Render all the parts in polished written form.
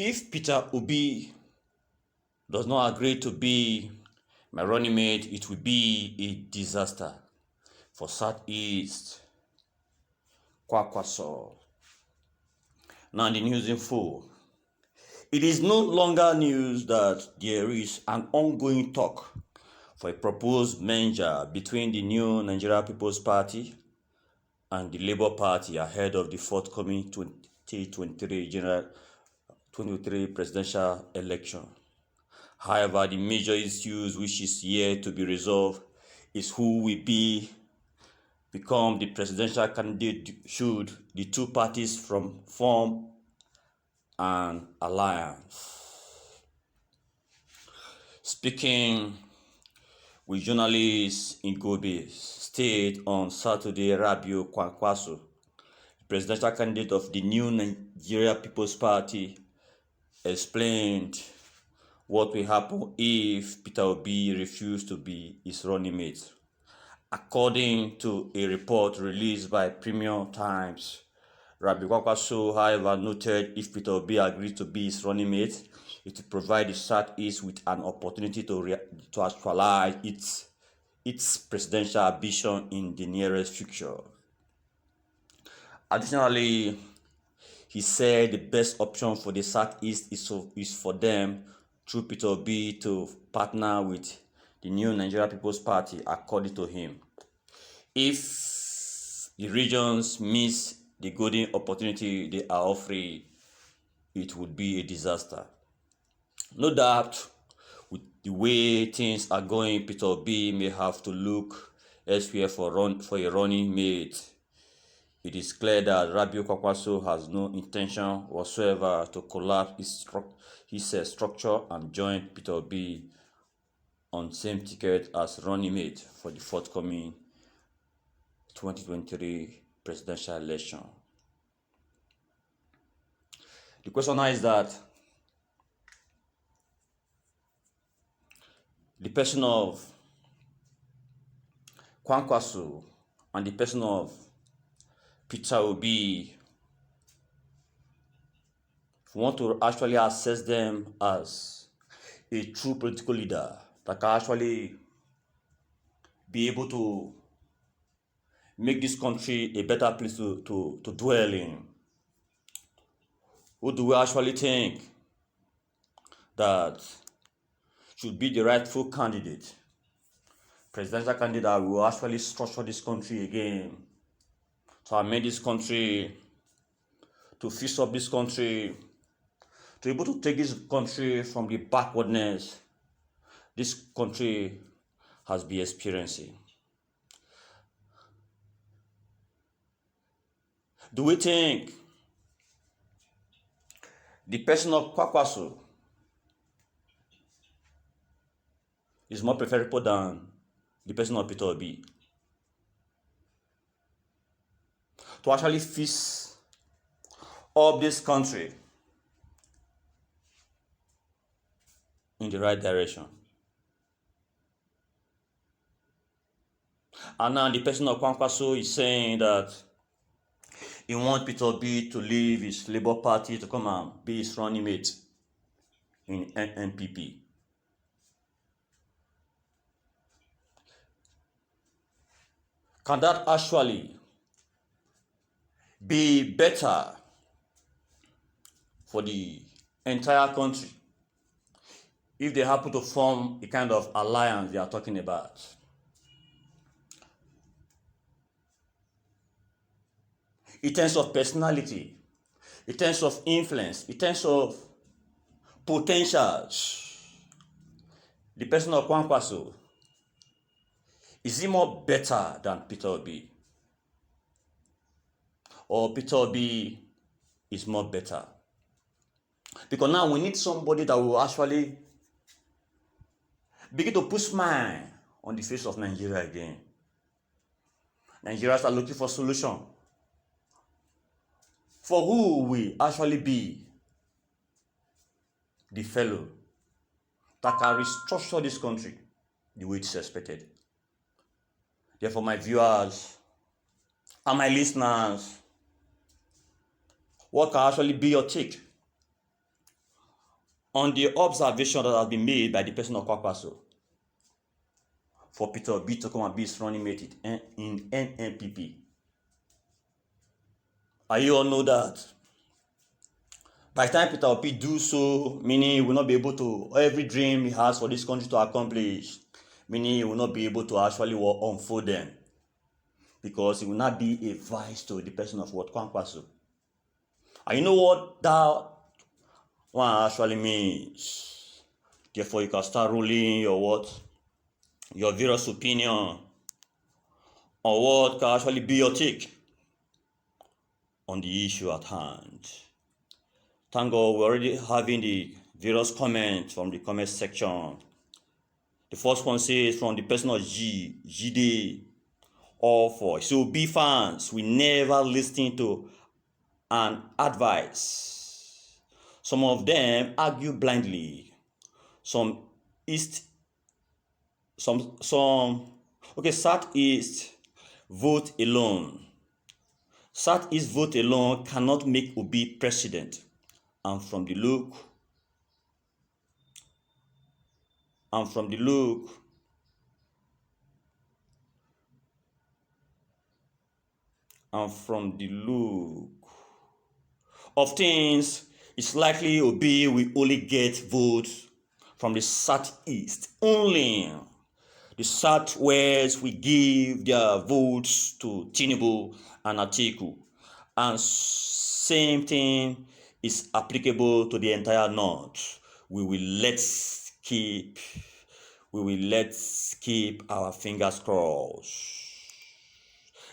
If Peter Obi does not agree to be my running mate, it will be a disaster for Southeast Kwankwaso. Now the news in full. It is no longer news that there is an ongoing talk for a proposed merger between the new Nigeria People's Party and the Labour Party ahead of the forthcoming 2023 presidential election. However, the major issues which is yet to be resolved is who will become the presidential candidate should the two parties form an alliance. Speaking with journalists in Gobe State on Saturday, Kwankwaso, the presidential candidate of the new Nigeria People's Party, explained what will happen if Peter Obi refused to be his running mate. According to a report released by Premium Times, Rabbi Kwankwaso, however, noted if Peter Obi agrees to be his running mate, it will provide the Southeast with an opportunity to actualize its presidential ambition in the nearest future. Additionally, he said the best option for the Southeast is for them, through Peter Obi, to partner with the new Nigeria People's Party, according to him. If the regions miss the golden opportunity they are offering, it would be a disaster. No doubt, with the way things are going, Peter Obi may have to look elsewhere for a running mate. It is clear that Rabio Kwankwaso has no intention whatsoever to collapse his structure and join Peter Obi on same ticket as running mate for the forthcoming 2023 presidential election. The question now is that the person of Kwankwaso and the person of Peter Obi, if we want to actually assess them as a true political leader that can actually be able to make this country a better place to dwell in, who do we actually think that should be the rightful candidate, presidential candidate that will actually structure this country again, to amend this country, to fix up this country, to be able to take this country from the backwardness this country has been experiencing. Do we think the person of Kwankwaso is more preferable than the person of Peter Obi to actually fix up this country in the right direction? And now the person of Kwankwaso is saying that he wants Peter Obi to leave his Labour Party to come and be his running mate in NPP. Can that actually be better for the entire country if they happen to form a kind of alliance they are talking about? In terms of personality, in terms of influence, in terms of potentials, the person of Kwankwaso, is he more better than Peter Obi? Or Peter Obi is more better? Because now we need somebody that will actually begin to put smile on the face of Nigeria again. Nigerians are looking for solution. For who will actually be the fellow that can restructure this country the way it's expected? Therefore, my viewers and my listeners, what can actually be your take on the observation that has been made by the person of Kwankwaso for Peter Obi to come and be his running mate in NNPP. And you all know that by the time Peter Obi do so, meaning he will not be able to, every dream he has for this country to accomplish, meaning he will not be able to actually unfold them, because he will not be a vice to the person of what Kwankwaso. And you know what that one actually means. Therefore, you can start ruling your various opinion on what can actually be your take on the issue at hand. Thank God we're already having the various comments from the comment section. The first one says from the person of GD, all for. So be fans, we never listen to an advice. Some of them argue blindly. Some Southeast vote alone. Southeast vote alone cannot make Obi president. And from the look of things, it's likely Obi will only get votes from the Southeast. Only the Southwest will give their votes to Tinubu and Atiku. And same thing is applicable to the entire North. We will let's keep our fingers crossed.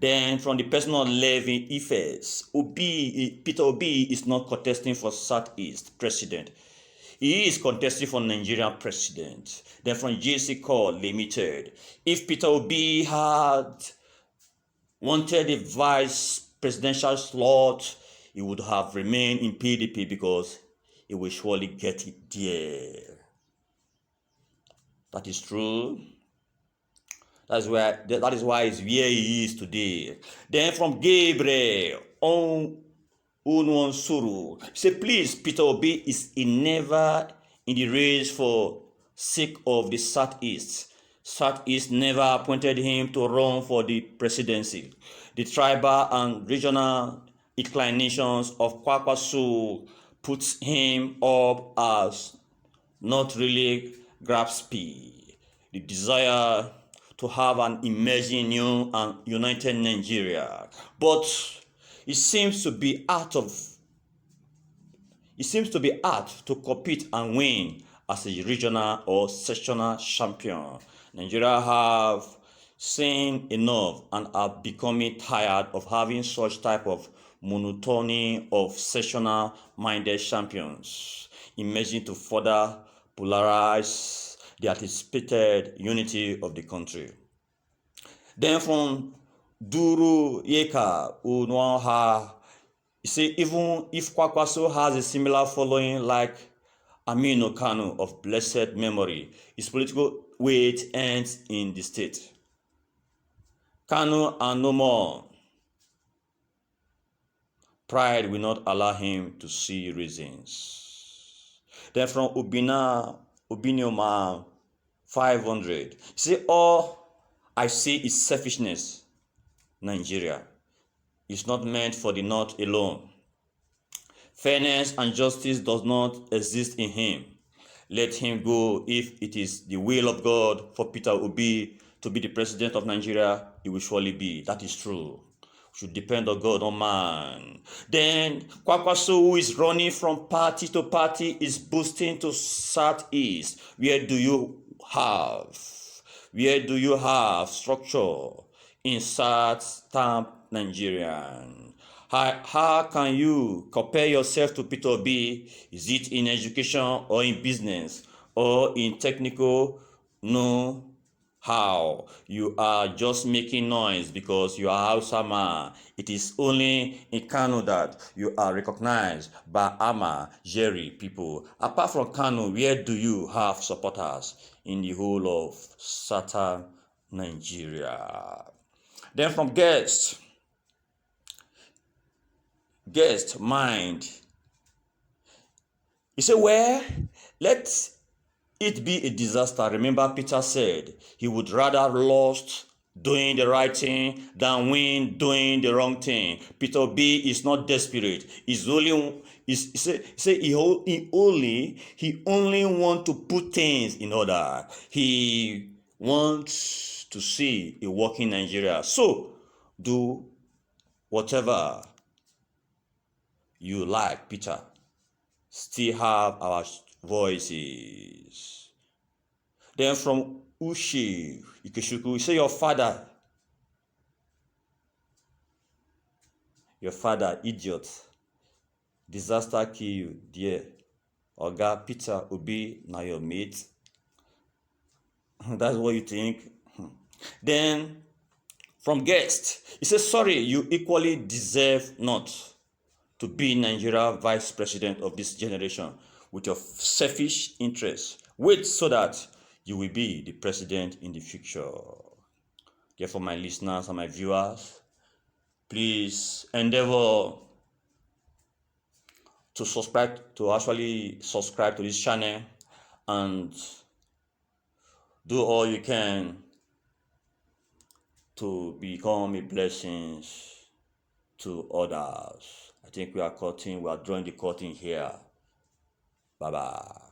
Then from the personal level effects, Peter Obi is not contesting for Southeast president. He is contesting for Nigerian president. Then from JC Call Limited, if Peter Obi had wanted a vice presidential slot, he would have remained in PDP because he will surely get it there. That is true. That is why he's where he is today. Then from Gabriel Unwansuru, say please, Peter Obi is never in the race for sake of the Southeast. Southeast never appointed him to run for the presidency. The tribal and regional inclinations of Kwankwaso puts him up as not really graspy. The desire to have an emerging new and united Nigeria, but it seems to be art to compete and win as a regional or sectional champion. Nigeria have seen enough and are becoming tired of having such type of monotony of sectional minded champions emerging to further polarize the anticipated unity of the country. Then from Duru Yeka Unwaha, you see, even if Kwankwaso has a similar following like Aminu Kano of blessed memory, his political weight ends in the state. Kano and no more. Pride will not allow him to see reasons. Then from Obinioma 500, see, all I see is selfishness. Nigeria is not meant for the North alone. Fairness and justice does not exist in him. Let him go. If it is the will of God for Peter Obi to be the president of Nigeria, he will surely be. That is true. We should depend on God, on man. Then Kwankwaso, who is running from party to party, is boosting to Southeast. Where do you have structure in South Nigerian? How can you compare yourself to Peter Obi? Is it in education or in business or in technical? No. How? You are just making noise because you are Hausa man. It is only in Kano that you are recognized by Ama, Jerry people. Apart from Kano, where do you have supporters in the whole of Southern Nigeria? Then from guest mind, He said, well, let it be a disaster. Remember, Peter said he would rather lost doing the right thing than win doing the wrong thing. Peter B is not desperate. He's only he only want to put things in order. He wants to see a working Nigeria. So do whatever you like, Peter. Still have our voices. Then from Ushi Ikeshuku, say your father, idiot, disaster kill you, dear. Oga Peter Obi, now your mate. That's what you think. Then from guest, he says, sorry, you equally deserve not to be Nigeria vice president of this generation with your selfish interests. Wait so that you will be the president in the future. Therefore, my listeners and my viewers, please endeavor to actually subscribe to this channel and do all you can to become a blessing to others. I think we are drawing the curtain here. Bye-bye.